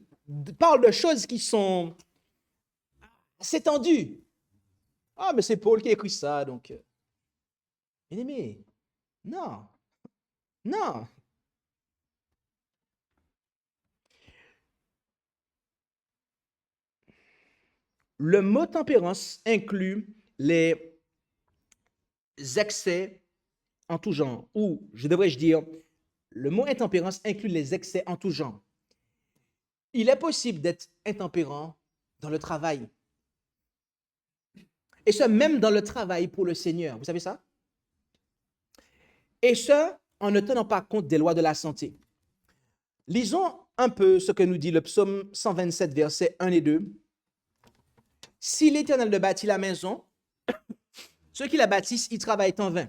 parle de choses qui sont assez tendues. Ah, mais c'est Paul qui a écrit ça, donc. Bien-aimé, non, non. le mot tempérance inclut les excès en tout genre, ou je devrais-je dire, le mot intempérance inclut les excès en tout genre. Il est possible d'être intempérant dans le travail. Et ce, même dans le travail pour le Seigneur. Vous savez ça? Et ce, en ne tenant pas compte des lois de la santé. Lisons un peu ce que nous dit le psaume 127, versets 1 et 2. Si l'Éternel ne bâtit la maison, ceux qui la bâtissent y travaillent en vain.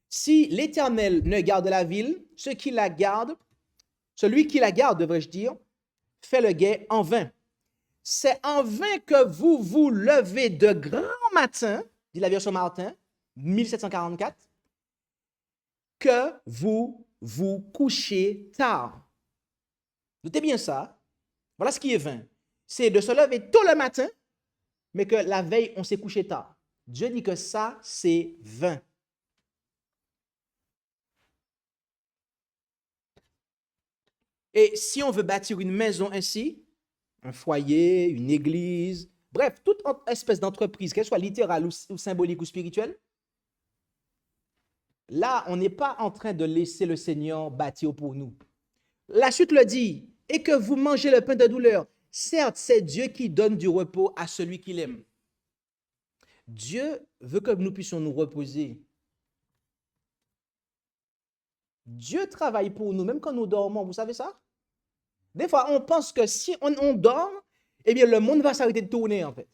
Si l'Éternel ne garde la ville, celui qui la garde, devrais-je dire, fait le guet en vain. C'est en vain que vous vous levez de grand matin, dit la version Martin, 1744, que vous vous couchez tard. Notez bien ça. Voilà ce qui est vain. C'est de se lever tôt le matin, mais que la veille, on s'est couché tard. Dieu dit que ça, c'est vain. Et si on veut bâtir une maison ainsi, un foyer, une église, bref, toute espèce d'entreprise, qu'elle soit littérale ou symbolique ou spirituelle, là, on n'est pas en train de laisser le Seigneur bâtir pour nous. La suite le dit, et que vous mangez le pain de douleur. Certes, c'est Dieu qui donne du repos à celui qu'il aime. Dieu veut que nous puissions nous reposer. Dieu travaille pour nous, même quand nous dormons, vous savez ça? Des fois, on pense que si on dort, eh bien, le monde va s'arrêter de tourner, en fait.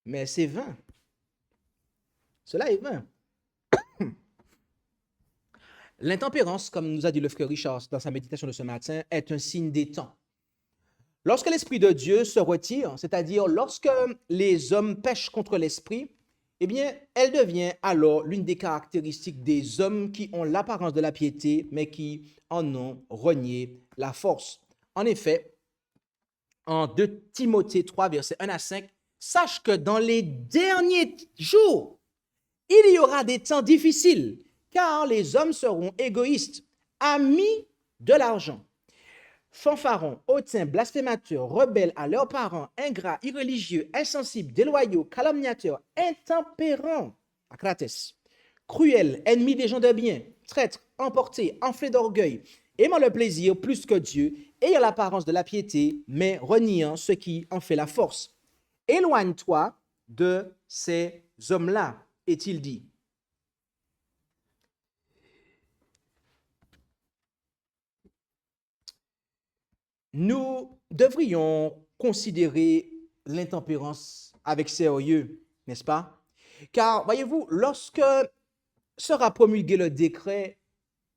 Mais c'est vain. Cela est vain. L'intempérance, comme nous a dit le frère Richard dans sa méditation de ce matin, est un signe des temps. Lorsque l'Esprit de Dieu se retire, c'est-à-dire lorsque les hommes pêchent contre l'Esprit, eh bien, elle devient alors l'une des caractéristiques des hommes qui ont l'apparence de la piété, mais qui en ont renié la force. En effet, en 2 Timothée 3, versets 1 à 5, sache que dans les derniers jours, il y aura des temps difficiles, car les hommes seront égoïstes, amis de l'argent, fanfarons, hautains, blasphémateurs, rebelles à leurs parents, ingrats, irréligieux, insensibles, déloyaux, calomniateurs, intempérants, akrates, cruels, ennemis des gens de bien, traîtres, emportés, enflés d'orgueil, aimant le plaisir plus que Dieu, ayant l'apparence de la piété, mais reniant ce qui en fait la force. Éloigne-toi de ces hommes-là, est-il dit. Nous devrions considérer l'intempérance avec sérieux, n'est-ce pas? Car, voyez-vous, lorsque sera promulgué le décret,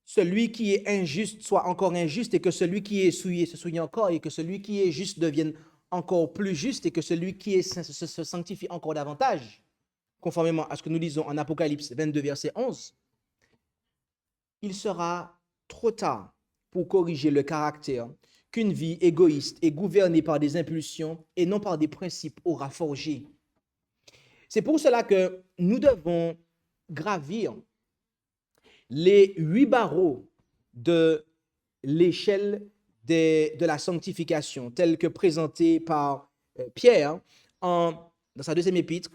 celui qui est injuste soit encore injuste, et que celui qui est souillé se souille encore, et que celui qui est juste devienne encore plus juste, et que celui qui est saint se sanctifie encore davantage, conformément à ce que nous lisons en Apocalypse 22, verset 11, il sera trop tard pour corriger le caractère qu'une vie égoïste et gouvernée par des impulsions et non par des principes aura forgé. C'est pour cela que nous devons gravir les 8 barreaux de l'échelle de la sanctification, telle que présentée par Pierre dans sa deuxième épître,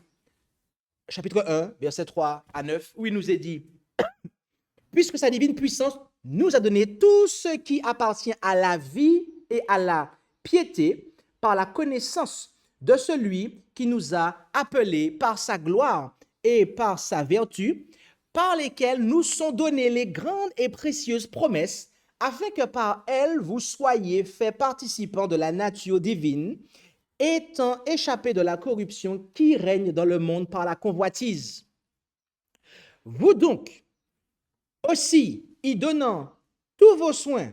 chapitre 1, verset 3 à 9, où il nous est dit « Puisque sa divine puissance nous a donné tout ce qui appartient à la vie et à la piété par la connaissance de celui qui nous a appelés par sa gloire et par sa vertu, par lesquelles nous sont données les grandes et précieuses promesses, afin que par elles vous soyez faits participants de la nature divine, étant échappés de la corruption qui règne dans le monde par la convoitise. Vous donc, aussi, y donnant tous vos soins,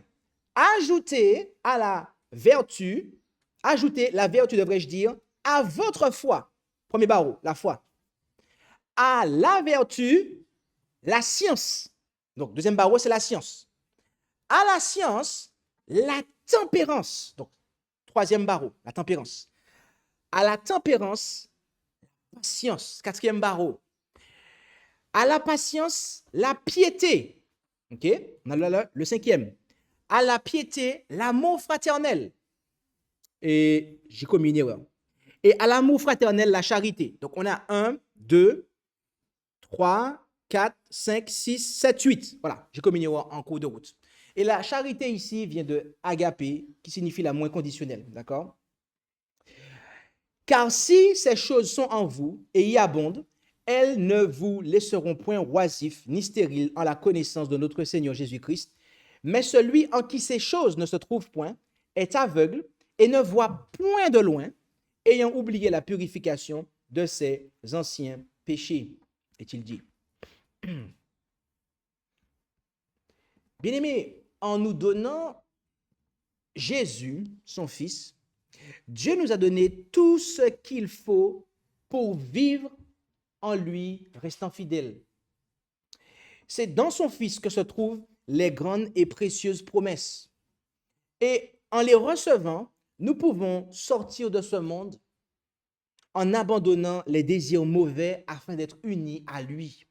ajoutez la vertu, devrais-je dire, à votre foi. Premier barreau, la foi. À la vertu, la science. Donc, deuxième barreau, c'est la science. À la science, la tempérance. Donc, troisième barreau, la tempérance. À la tempérance, la science. Quatrième barreau. À la patience, la piété. OK? On a le cinquième. à la piété, l'amour fraternel. Et j'ai commis une erreur. Et à l'amour fraternel, la charité. Donc, on a 1, 2, 3, 4, 5, 6, 7, 8. Voilà, j'ai commis une erreur en cours de route. Et la charité ici vient de agapé, qui signifie l'amour inconditionnel. D'accord? Car si ces choses sont en vous et y abondent, elles ne vous laisseront point oisifs ni stériles en la connaissance de notre Seigneur Jésus-Christ. Mais celui en qui ces choses ne se trouvent point est aveugle et ne voit point de loin, ayant oublié la purification de ses anciens péchés, est-il dit. Bien-aimés, en nous donnant Jésus, son Fils, Dieu nous a donné tout ce qu'il faut pour vivre en lui, restant fidèle. C'est dans son Fils que se trouvent les grandes et précieuses promesses. Et en les recevant, nous pouvons sortir de ce monde en abandonnant les désirs mauvais afin d'être unis à lui.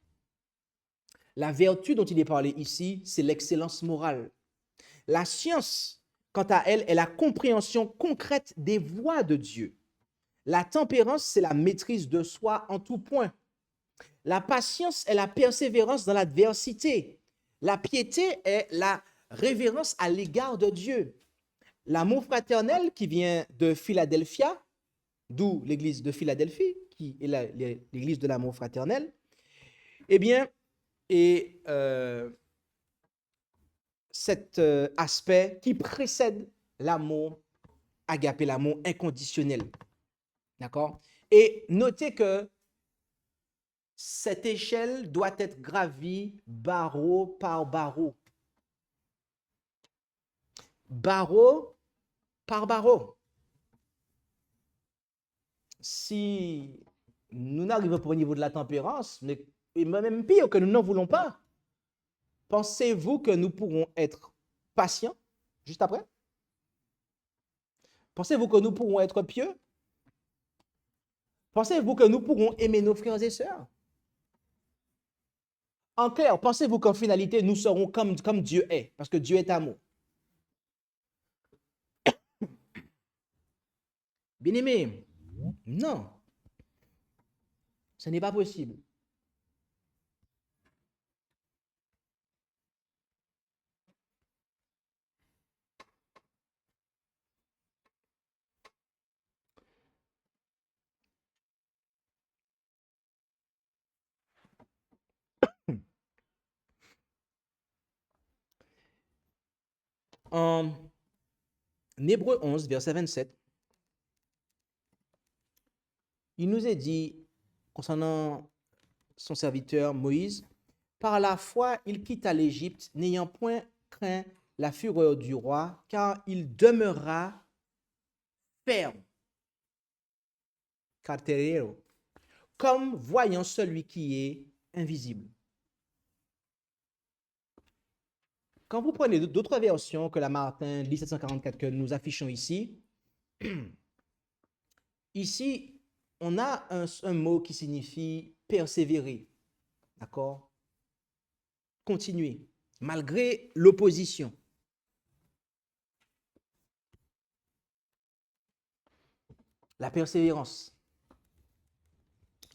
La vertu dont il est parlé ici, c'est l'excellence morale. La science, quant à elle, est la compréhension concrète des voies de Dieu. La tempérance, c'est la maîtrise de soi en tout point. La patience est la persévérance dans l'adversité. La piété est la révérence à l'égard de Dieu. L'amour fraternel qui vient de Philadelphia, d'où l'église de Philadelphie, qui est l'église de l'amour fraternel, eh bien, est cet aspect qui précède l'amour agapé, l'amour inconditionnel. D'accord? Et notez que cette échelle doit être gravie barreau par barreau. Barreau par barreau. Si nous n'arrivons pas au niveau de la tempérance, et même pire que nous n'en voulons pas, pensez-vous que nous pourrons être patients juste après? Pensez-vous que nous pourrons être pieux? Pensez-vous que nous pourrons aimer nos frères et sœurs? En clair, pensez-vous qu'en finalité, nous serons comme Dieu est, parce que Dieu est amour? Bien-aimé, non, ce n'est pas possible. En Hébreux 11, verset 27, il nous est dit, concernant son serviteur Moïse, par la foi, il quitta l'Égypte, n'ayant point craint la fureur du roi, car il demeura ferme, carterero, comme voyant celui qui est invisible. Quand vous prenez d'autres versions que la Martin 1744 que nous affichons ici, ici, on a un mot qui signifie persévérer, d'accord? Continuer, malgré l'opposition. La persévérance.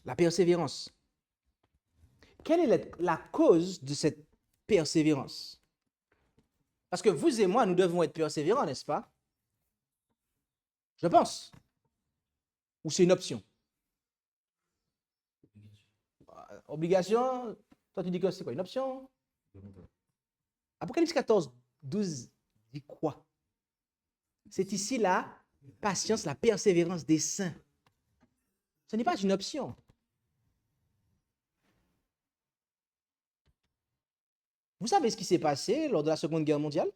La persévérance. Quelle est la cause de cette persévérance? Parce que vous et moi, nous devons être persévérants, n'est-ce pas? Je pense. Ou c'est une option? Obligation, toi tu dis que c'est quoi? Une option? Apocalypse 14, 12 dit quoi? C'est ici la patience, la persévérance des saints. Ce n'est pas une option. Vous savez ce qui s'est passé lors de la Seconde Guerre mondiale?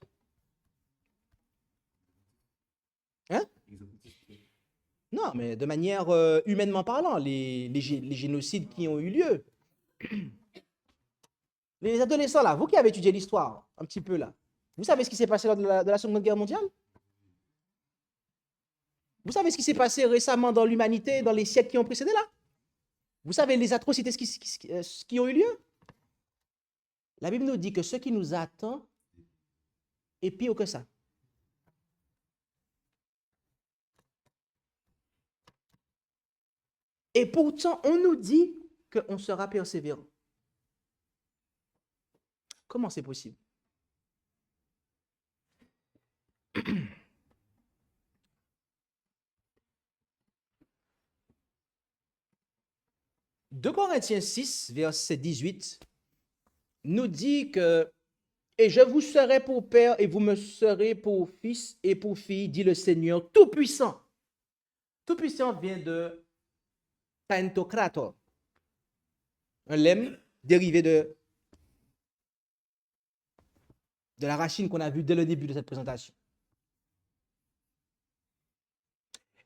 Hein? Non, mais de manière humainement parlant, les génocides qui ont eu lieu. Les adolescents là, vous qui avez étudié l'histoire un petit peu là, vous savez ce qui s'est passé lors de la Seconde Guerre mondiale? Vous savez ce qui s'est passé récemment dans l'humanité, dans les siècles qui ont précédé là? Vous savez les atrocités qui ont eu lieu? La Bible nous dit que ce qui nous attend est pire que ça. Et pourtant, on nous dit qu'on sera persévérant. Comment c'est possible? 2 Corinthiens 6, verset 18, nous dit que « Et je vous serai pour père et vous me serez pour fils et pour fille, dit le Seigneur Tout-Puissant. » Tout-Puissant vient de Pantocrator, un lemme dérivé de la racine qu'on a vue dès le début de cette présentation.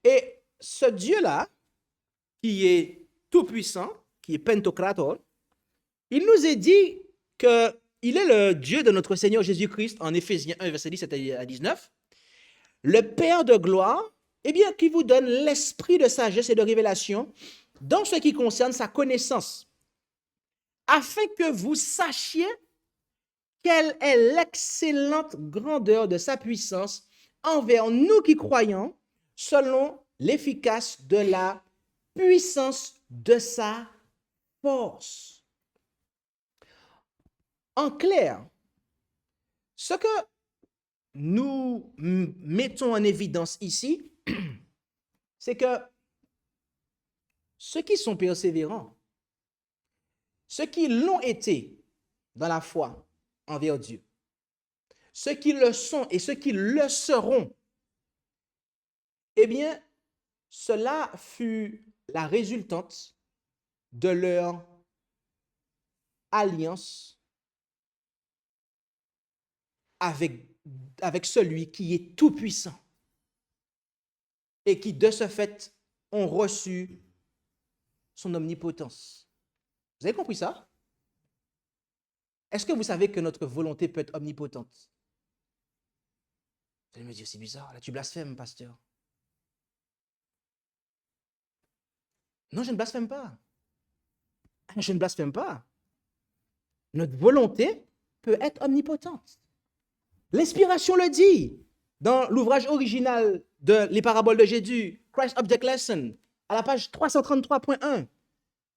Et ce Dieu-là, qui est tout-puissant, qui est Pantocrator, il nous est dit qu'il est le Dieu de notre Seigneur Jésus-Christ en Éphésiens 1, verset 17 à 19, le Père de gloire, eh bien, qui vous donne l'esprit de sagesse et de révélation dans ce qui concerne sa connaissance, afin que vous sachiez quelle est l'excellente grandeur de sa puissance envers nous qui croyons, selon l'efficace de la puissance de sa force. En clair, ce que nous mettons en évidence ici, c'est que ceux qui sont persévérants, ceux qui l'ont été dans la foi envers Dieu, ceux qui le sont et ceux qui le seront, eh bien, cela fut la résultante de leur alliance avec celui qui est tout-puissant et qui, de ce fait, ont reçu son omnipotence. Vous avez compris ça? Est-ce que vous savez que notre volonté peut être omnipotente? Vous allez me dire, c'est bizarre, là tu blasphèmes, pasteur. Non, je ne blasphème pas. Je ne blasphème pas. Notre volonté peut être omnipotente. L'inspiration le dit dans l'ouvrage original de Les Paraboles de Jésus, Christ Object Lesson, à la page 333.1.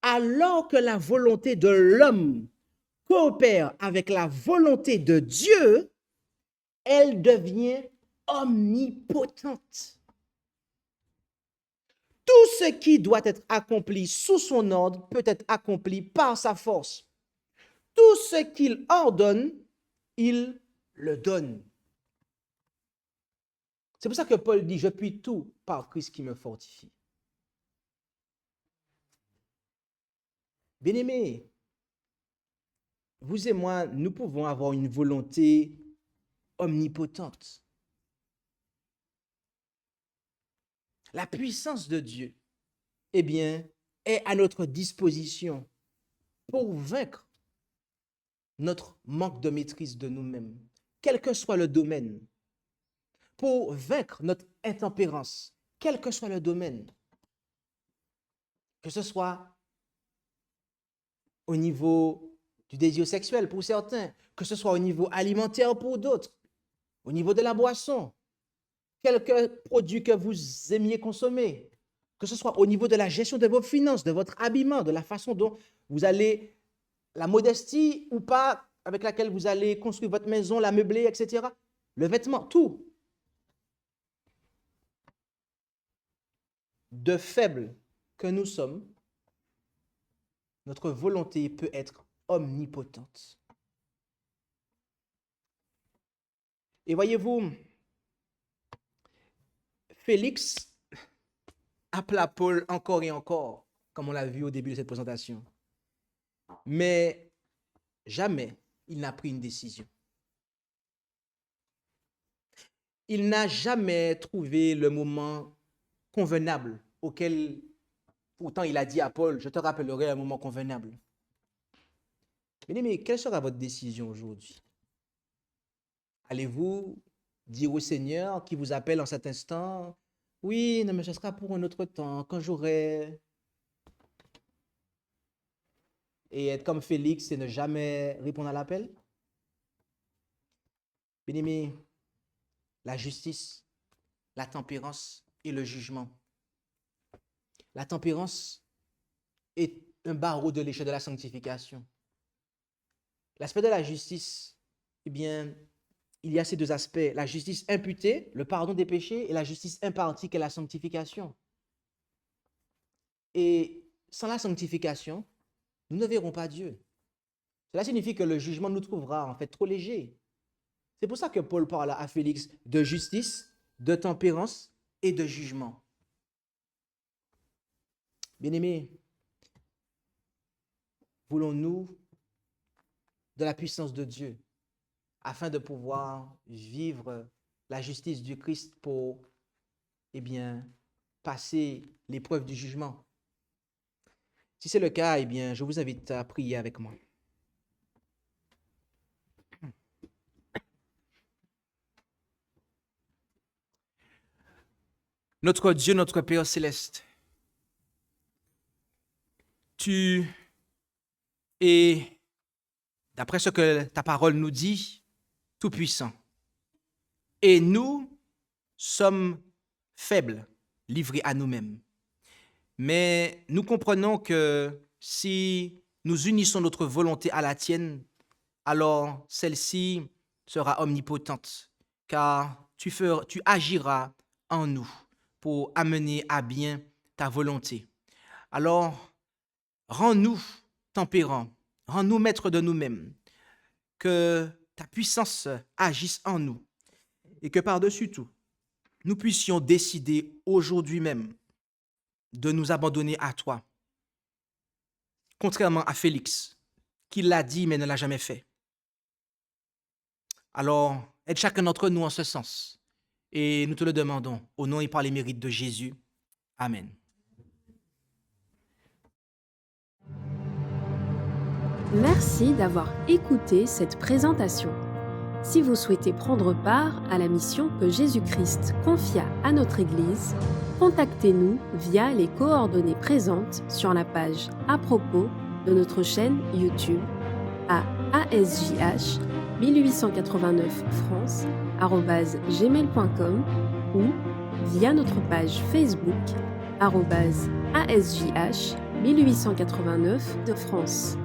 Alors que la volonté de l'homme coopère avec la volonté de Dieu, elle devient omnipotente. Tout ce qui doit être accompli sous son ordre peut être accompli par sa force. Tout ce qu'il ordonne, il le donne. C'est pour ça que Paul dit, je puis tout par Christ qui me fortifie. Bien-aimés, vous et moi, nous pouvons avoir une volonté omnipotente. La puissance de Dieu, eh bien, est à notre disposition pour vaincre notre manque de maîtrise de nous-mêmes, quel que soit le domaine, pour vaincre notre intempérance, quel que soit le domaine, que ce soit au niveau du désir sexuel pour certains, que ce soit au niveau alimentaire pour d'autres, au niveau de la boisson, quelques produits que vous aimiez consommer, que ce soit au niveau de la gestion de vos finances, de votre habillement, de la façon dont vous allez, la modestie ou pas avec laquelle vous allez construire votre maison, la meubler, etc. Le vêtement, tout. De faibles que nous sommes, notre volonté peut être omnipotente. Et voyez-vous, Félix appela Paul encore et encore, comme on l'a vu au début de cette présentation. Mais jamais il n'a pris une décision. Il n'a jamais trouvé le moment convenable auquel, pourtant il a dit à Paul, je te rappellerai un moment convenable. Mais quelle sera votre décision aujourd'hui? Allez-vous dire au Seigneur qui vous appelle en cet instant, oui, non, mais ce sera pour un autre temps, quand j'aurai... Et être comme Félix et ne jamais répondre à l'appel? Bien-aimé, la justice, la tempérance et le jugement. La tempérance est un barreau de l'échelle de la sanctification. L'aspect de la justice, eh bien, il y a ces deux aspects. La justice imputée, le pardon des péchés, et la justice impartie, qui est la sanctification. Et sans la sanctification, nous ne verrons pas Dieu. Cela signifie que le jugement nous trouvera en fait trop léger. C'est pour ça que Paul parle à Félix de justice, de tempérance et de jugement. Bien-aimés, voulons-nous de la puissance de Dieu afin de pouvoir vivre la justice du Christ pour, eh bien, passer l'épreuve du jugement? Si c'est le cas, eh bien, je vous invite à prier avec moi. Notre Dieu, notre Père céleste, tu es, d'après ce que ta parole nous dit, tout-puissant. Et nous sommes faibles, livrés à nous-mêmes. Mais nous comprenons que si nous unissons notre volonté à la tienne, alors celle-ci sera omnipotente, car tu agiras en nous pour amener à bien ta volonté. Alors, rends-nous tempérants, rends-nous maîtres de nous-mêmes, que ta puissance agisse en nous et que par-dessus tout, nous puissions décider aujourd'hui même de nous abandonner à toi, contrairement à Félix, qui l'a dit mais ne l'a jamais fait. Alors, aide chacun d'entre nous en ce sens. Et nous te le demandons au nom et par les mérites de Jésus. Amen. Merci d'avoir écouté cette présentation. Si vous souhaitez prendre part à la mission que Jésus-Christ confia à notre Église, contactez-nous via les coordonnées présentes sur la page à propos de notre chaîne YouTube à ASJH 1889 france@gmail.com ou via notre page Facebook @ASJH 1889 de France.